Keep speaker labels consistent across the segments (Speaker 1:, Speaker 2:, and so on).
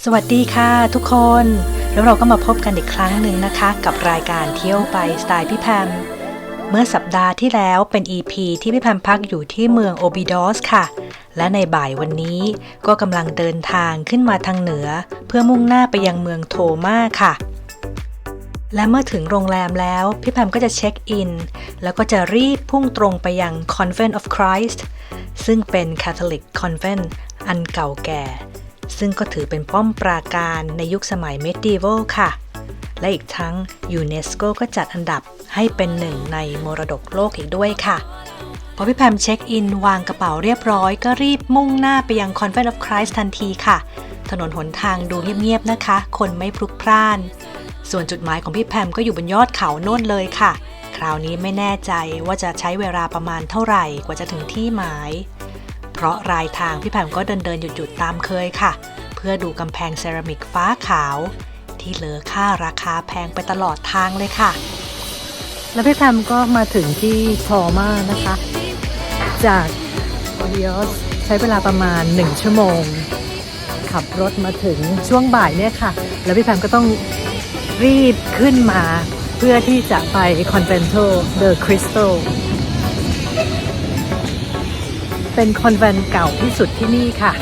Speaker 1: สวัสดีค่ะทุกคน แล้วเราก็มาพบกันอีกครั้งหนึ่งนะคะกับรายการเที่ยวไปสไตล์พี่แพมเมื่อสัปดาห์ที่แล้วเป็น EP ที่พี่แพมพักอยู่ที่เมืองโอบิดอสค่ะและในบ่ายวันนี้ก็กำลังเดินทางขึ้นมาทางเหนือเพื่อมุ่งหน้าไปยังเมืองโทมาค่ะและเมื่อถึงโรงแรมแล้วพี่แพมก็จะเช็คอินแล้วก็จะรีบพุ่งตรงไปยัง Convent of Christ ซึ่งเป็น Catholic Convent อันเก่าแก่ซึ่งก็ถือเป็นป้อมปราการในยุคสมัย Medieval ค่ะและอีกทั้งยูเนสโกก็จัดอันดับให้เป็นหนึ่งในมรดกโลกอีกด้วยค่ะพอพี่แพมเช็คอินวางกระเป๋าเรียบร้อยก็รีบมุ่งหน้าไปยัง Convent of Christ ทันทีค่ะถนนหนทางดูเงียบๆนะคะคนไม่พลุกพล่านส่วนจุดหมายของพี่แพมก็อยู่บนยอดเขาโน่นเลยค่ะคราวนี้ไม่แน่ใจว่าจะใช้เวลาประมาณเท่าไหร่กว่าจะถึงที่หมายเพราะรายทางพี่แพมก็เดินหยุดตามเคยค่ะเพื่อดูกำแพงเซรามิกฟ้าขาวที่เหลือค่าราคาแพงไปตลอดทางเลยค่ะแล้วพี่แพมก็มาถึงที่ทอมานะคะจากโอบิดอสใช้เวลาประมาณ1ชั่วโมงขับรถมาถึงช่วงบ่ายเนี่ยค่ะแล้วพี่แพมก็ต้องรีบขึ้นมาเพื่อที่จะไป Convento de Cristoเป็นคอนแวนต์เก่าที่สุดที่นี่ค่ะ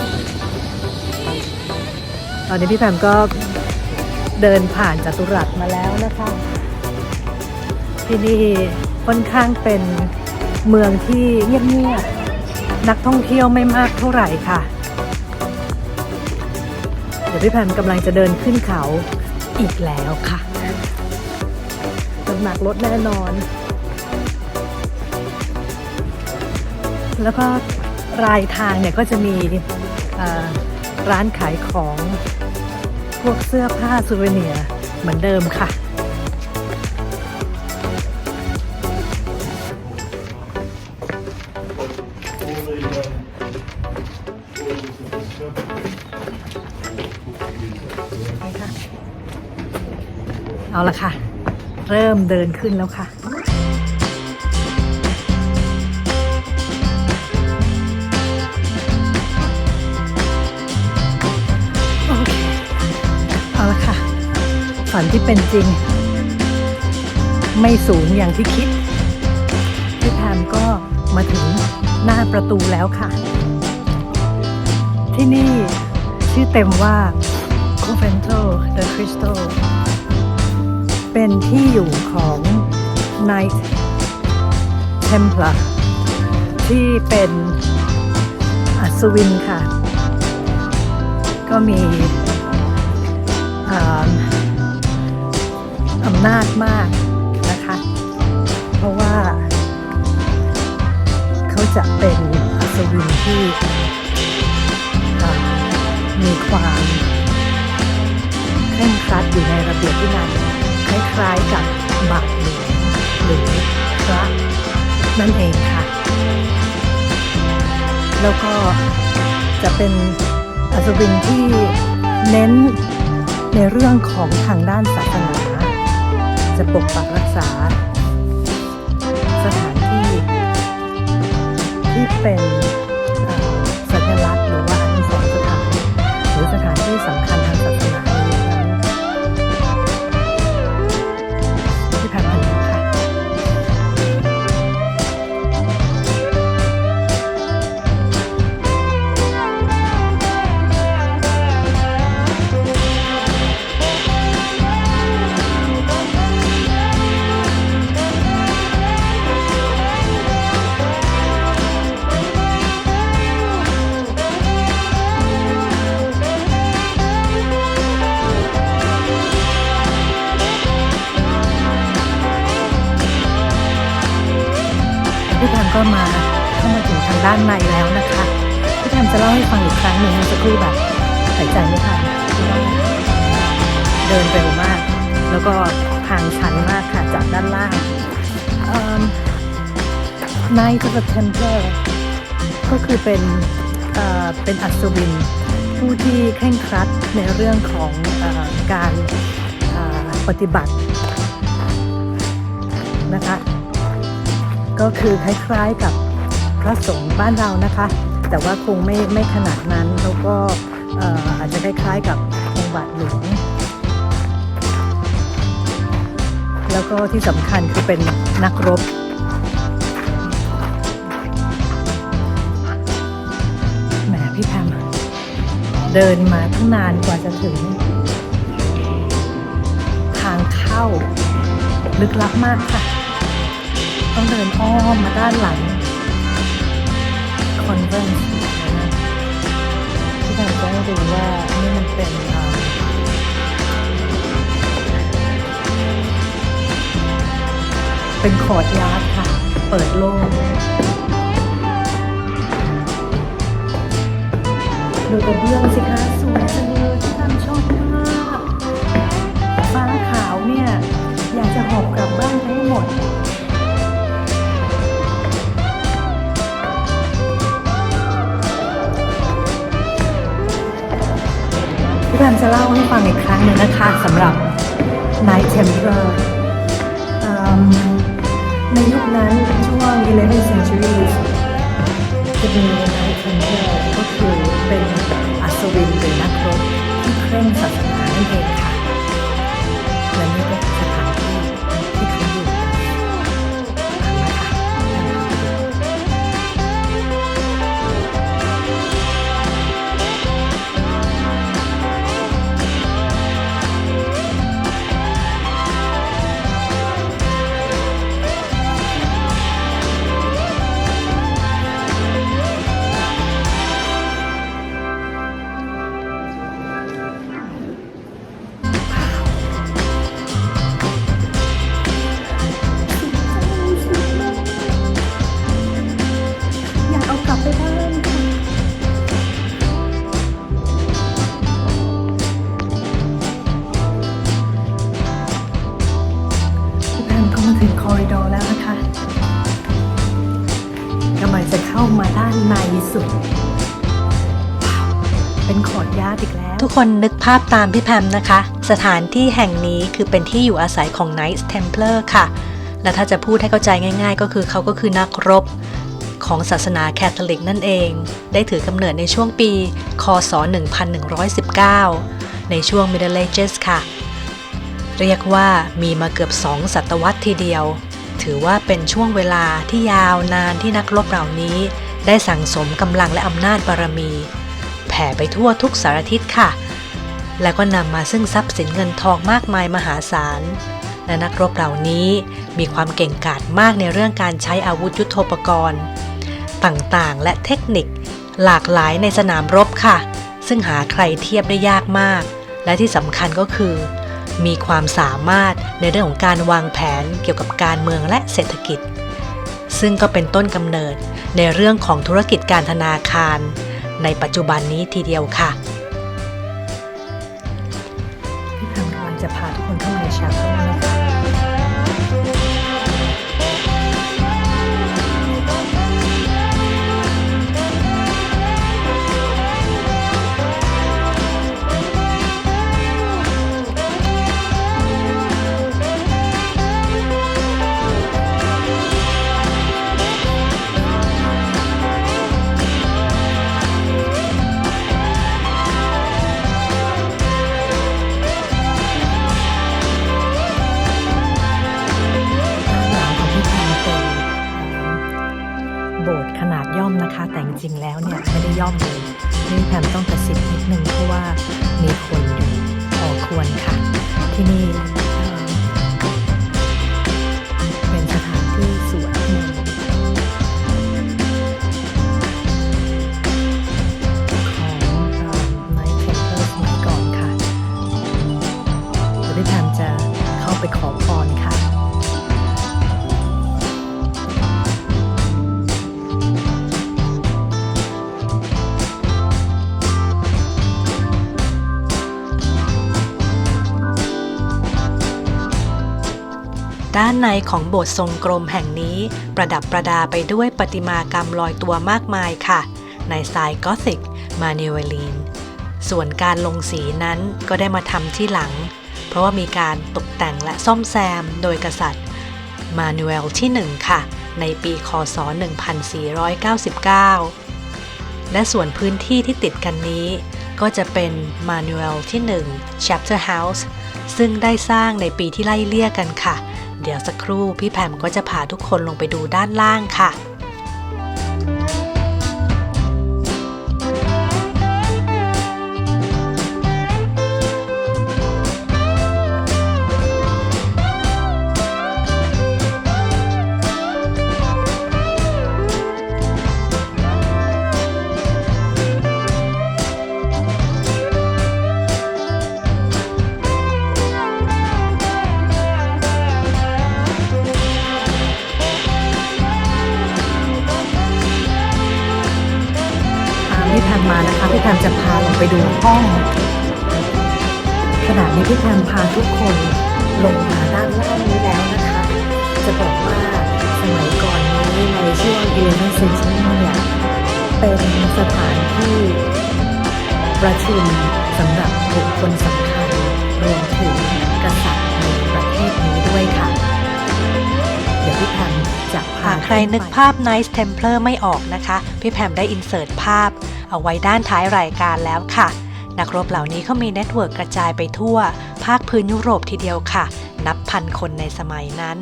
Speaker 1: ตอนนี้พี่แพมก็เดินผ่านจัตุรัสมาแล้วนะคะที่นี่ค่อนข้างเป็นเมืองที่เงียบๆนักท่องเที่ยวไม่มากเท่าไหร่ค่ะเดี๋ยวพี่แพมกำลังจะเดินขึ้นเขาอีกแล้วค่ะน้ำหนักลดแน่นอนแล้วก็รายทางเนี่ยก็จะมีร้านขายของพวกเสื้อผ้าซูเวเนียร์เหมือนเดิมค่ะเอาละค่ะเริ่มเดินขึ้นแล้วค่ะฝันที่เป็นจริงไม่สูงอย่างที่คิดพี่แพมก็มาถึงหน้าประตูแล้วค่ะที่นี่ชื่อเต็มว่า Convento de Cristo เป็นที่อยู่ของ Knight Templar ที่เป็นอัศวินค่ะก็มีอำนาจมากนะคะเพราะว่าเขาจะเป็นอัศวินที่มีความเคร่งครัดอยู่ในระเบียบวินัยคล้ายๆกับบาทหลวงหรือพระนั่นเองค่ะแล้วก็จะเป็นอัศวินที่เน้นในเรื่องของทางด้านศาสนาจะปกปักรักษาสถานที่ที่เป็นสัญลักษณ์หรือว่าอนุสรณ์สถานหรือสถานที่สำคัญทางศาสนาในยุคนั้นที่ผ่านมาค่ะพี่แพมก็เข้ามาถึงทางด้านในแล้วนะคะพี่แพมจะเล่าให้ฟังอีกครั้งหนึ่งเมื่อสักครู่แบบหายใจไม่ทันเดินเร็วมากแล้วก็ทางชันมากค่ะจากด้านล่างKnight Templar ก็คือเป็นอัศวินผู้ที่เคร่งครัดในเรื่องของการปฏิบัตินะคะก็คือคล้ายๆกับพระสงฆ์บ้านเรานะคะแต่ว่าคงไม่ขนาดนั้นแล้วก็อาจจะคล้ายๆกับ บาทหลวงแล้วก็ที่สำคัญคือเป็นนักรบแหมพี่แพมเดินมาตั้งนานกว่าจะถึงทางเข้าลึกลับมากค่ะต้องเดินอ้อมมาด้านหลังคอนเวนต์ที่แพมจะให้ดูว่านี่มันเป็นคอร์ทยาร์ดค่ะเปิดโล่งดูกระเบื้องสิคะสวยจังเลยที่แพมชอบมากฟ้าขาวเนี่ยอยากจะหอบกลับบ้านไปให้หมดพี่แพมจะเล่าให้ฟังอีกครั้งหนึ่งนะคะสำหรับ Knight Templar ในยุคนั้นช่วง 11th century จะมี Knight Templar ก็คือเป็นอัศวินหรือนักรบที่เคร่งศาสนานั่นเองค่ะและนี่ก็คือสถานที่ที่เขาอยู่ถึงคอริดอร์แล้วนะคะกำลังจะเข้ามาด้านในสุดเป็นคอร์ทยาร์ดอีกแล้วทุกคนนึกภาพตามพี่แพมนะคะสถานที่แห่งนี้คือเป็นที่อยู่อาศัยของ Knights Templar ค่ะและถ้าจะพูดให้เข้าใจง่ายๆก็คือเขาก็คือนักรบของศาสนาแคทอลิกนั่นเองได้ถือกำเนิดในช่วงปีค.ศ. 1119ในช่วง Middle Ages ค่ะเรียกว่ามีมาเกือบ2 ศตวรรษทีเดียวถือว่าเป็นช่วงเวลาที่ยาวนานที่นักรบเหล่านี้ได้สั่งสมกำลังและอำนาจบารมีแผ่ไปทั่วทุกสารทิศค่ะแล้วก็นำมาซึ่งทรัพย์สินเงินทองมากมายมหาศาลและนักรบเหล่านี้มีความเก่งกาจมากในเรื่องการใช้อาวุธยุทโธปกรณ์ต่างๆและเทคนิคหลากหลายในสนามรบค่ะซึ่งหาใครเทียบได้ยากมากและที่สำคัญก็คือมีความสามารถในเรื่องของการวางแผนเกี่ยวกับการเมืองและเศรษฐกิจซึ่งก็เป็นต้นกำเนิดในเรื่องของธุรกิจการธนาคารในปัจจุบันนี้ทีเดียวค่ะพี่แพมกำลังจะพาทุกคนเข้ามาในชาโต้นะคะโบสถ์ขนาดย่อมนะคะแต่จริงๆแล้วเนี่ยไม่ได้ย่อมเลยนี่แพมต้องกระซิบนิดนึงเพราะว่ามีคนอยู่พอควรค่ะที่นี่เป็นสถานที่สวดมนต์ของKnight Templarสมัยก่อนค่ะเดี๋ยวพี่แพมจะเข้าไปขอพรค่ะด้านในของโบสถ์ทรงกลมแห่งนี้ประดับประดาไปด้วยประติมากรรมลอยตัวมากมายค่ะในสไตล์กอธิกมานิเวลีนส่วนการลงสีนั้นก็ได้มาทำที่หลังเพราะว่ามีการตกแต่งและซ่อมแซมโดยกษัตริย์มานูเอลที่1ค่ะในปีค.ศ. 1499และส่วนพื้นที่ที่ติดกันนี้ ก็จะเป็น Manual ที่ 1 Chapter House ซึ่งได้สร้างในปีที่ไล่เลี่ยกันค่ะเดี๋ยวสักครู่พี่แพมก็จะพาทุกคนลงไปดูด้านล่างค่ะพี่แพมมานะคะพี่แพมจะพาลงไปดูห้องขณะนี้พี่แพมพาทุกคนลงมาด้านล่างนี้แล้วนะคะจะบอกว่าสมัยก่อนนี้ในช่วง11 century เนี่ยเป็นสถานที่ประชุมสำหรับบุคคลสำคัญรวมถึงกษัตริย์ในประเทศนี้ด้วยค่ะเดี๋ยวพี่แพมจะพาใครนึกภาพ Knights Templar ไม่ออกนะคะพี่แพมได้อินเสิร์ตภาพเอาไว้ด้านท้ายรายการแล้วค่ะนักรบเหล่านี้เขามีเน็ตเวิร์กกระจายไปทั่วภาคพื้นยุโรปทีเดียวค่ะนับพันคนในสมัยนั้น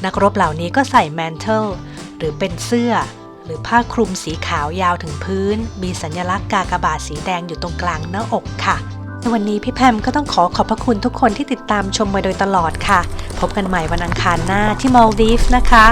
Speaker 1: นักรบเหล่านี้ก็ใส่แมนเทิลหรือเป็นเสื้อหรือผ้าคลุมสีขาวยาวถึงพื้นมีสัญลักษณ์กากบาทสีแดงอยู่ตรงกลางหน้าอกค่ะในวันนี้พี่แพมก็ต้องขอบพระคุณทุกคนที่ติดตามชมมาโดยตลอดค่ะพบกันใหม่วันอังคารหน้าที่ Maldives นะคะ